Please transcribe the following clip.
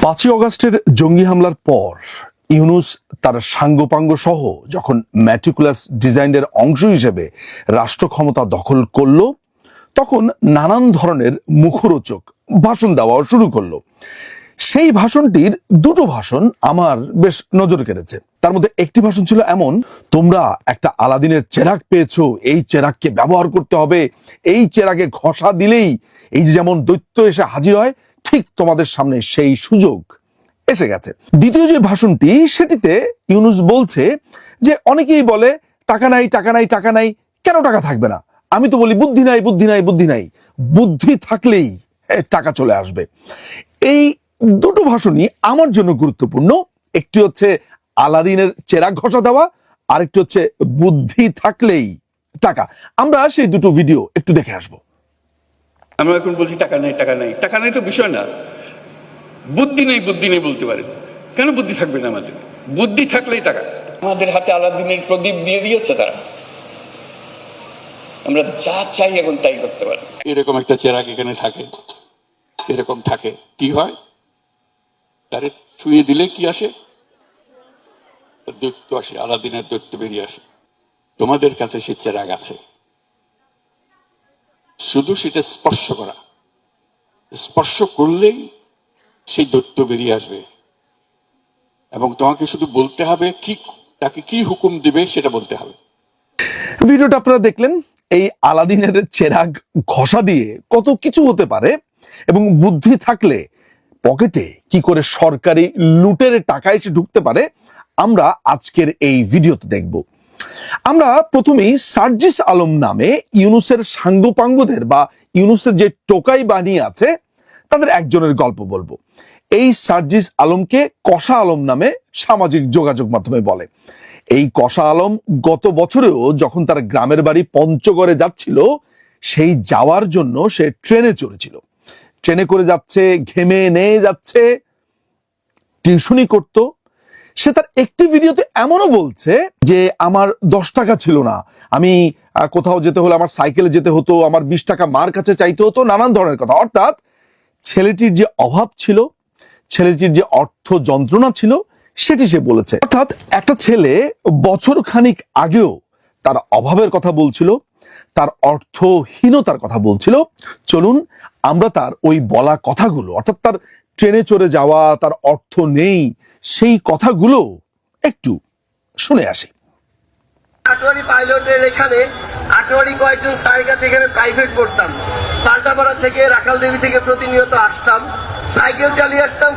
5ই অগাস্টের জঙ্গি হামলার পর ইউনূস তার সাঙ্গপাঙ্গ সহ যখন ম্যাটিকুলাস ডিজাইনের অংশ হিসেবে রাষ্ট্র ক্ষমতা দখল করলো, তখন নানান ধরনের মুখরোচক ভাষণ দেওয়া শুরু করলো। সেই ভাষণটির দুটো ভাষণ আমার বেশ নজর কেড়েছে। তার মধ্যে একটি ভাষণ ছিল এমন: তোমরা একটা আলাদিনের চেরাগ পেয়েছো, এই চেরাগকে ব্যবহার করতে হবে, এই চেরাগে ঘষা দিলেই এই যেমন দৈত্য এসে হাজির হয়, ঠিক তোমাদের সামনে সেই সুযোগ এসে গেছে। দ্বিতীয় যে ভাষণটি, সেটিতে ইউনূস বলছে যে অনেকেই বলে টাকা নাই টাকা নাই টাকা নাই, কেন টাকা থাকবে না? আমি তো বলি বুদ্ধি নাই বুদ্ধি নাই বুদ্ধি নাই, বুদ্ধি থাকলেই টাকা চলে আসবে। এই দুটো ভাষণই আমার জন্য গুরুত্বপূর্ণ। একটি হচ্ছে আলাদিনের চেরাগ ঘষা দেওয়া, আরেকটি হচ্ছে বুদ্ধি থাকলেই টাকা। আমরা সেই দুটো ভিডিও একটু দেখে আসবো। আমরা এখন বলছি টাকা নাই টাকা নাই, টাকা নাই তো বিষয় না, বুদ্ধি নেই বলতে পারেন। কেন বুদ্ধি থাকবে না? আমাদের বুদ্ধি থাকলেই টাকা। আমাদের হাতে আলাদিনের প্রদীপ দিয়ে দিয়েছে তারা, আমরা যা চাই এখন তাই করতে পারি। এরকম একটা চেরাগ এখানে থাকে, এরকম থাকে, কি হয়? তারে ছুঁয়ে দিলে কি আসে? দৈত্য আসে, আলাদিনের দৈত্য বেরিয়ে আসে। তোমাদের কাছে সে চেরাগ আছে, শুধু সেটা স্পর্শ করা, স্পর্শ করলেই সেই দৈত্য বেরিয়ে আসবে, এবং তোমাকে শুধু বলতে হবে কি, তাকে কি হুকুম দিবে সেটা বলতে হবে। ভিডিওটা আপনারা দেখলেন। এই আলাদিনের চেরাগ ঘষা দিয়ে কত কিছু হতে পারে, এবং বুদ্ধি থাকলে পকেটে কি করে সরকারি লুটের টাকা এসে ঢুকতে পারে, আমরা আজকের এই ভিডিওতে দেখব। আমরা প্রথমেই সার্জিস আলম নামে ইউনূসের সাঙ্গপাঙ্গদের বা ইউনূসের যে টোকাই বাহিনী আছে তাদের একজনের গল্প বলবো। এই সার্জিস আলমকে কষা আলম নামে সামাজিক যোগাযোগ মাধ্যমে বলে। এই কষা আলম গত বছরেও যখন তার গ্রামের বাড়ি পঞ্চগড়ে যাচ্ছিল, সেই যাওয়ার জন্য সে ট্রেনে চড়েছিল। ট্রেনে করে যাচ্ছে, ঘেমে নিয়ে যাচ্ছে, টিউশনি করত। সে তার একটি ভিডিওতে এমনও বলছে যে আমার 10 টাকা ছিল না, আমি কোথাও যেতে হলে আমার সাইকেলে যেতে হতো, আমার 20 টাকা মার কাছে চাইতে হতো, নানান ধরনের কথা। অর্থাৎ ছেলেটির যে অভাব ছিল, ছেলেটির যে অর্থ যন্ত্রণা ছিল, সেটি সে বলেছে। অর্থাৎ একটা ছেলে বছর খানিক আগেও তার অভাবের কথা বলছিল, তার অর্থহীনতার কথা বলছিল। চলুন আমরা তার ওই বলা কথাগুলো, অর্থাৎ তার ট্রেনে চড়ে যাওয়া, তার অর্থ নেই, সেই কথাগুলো একটু শুনে আসি। আটোয়ারি পাইলটের এখানে আটোয়ারি কয়েকজন স্যারের কাছে এখানে প্রাইভেট পড়তাম। পাল্টাপাড়া থেকে, রাখালদেবী থেকে প্রতিনিয়ত আসতাম, সাইকেল চালিয়ে আসতাম।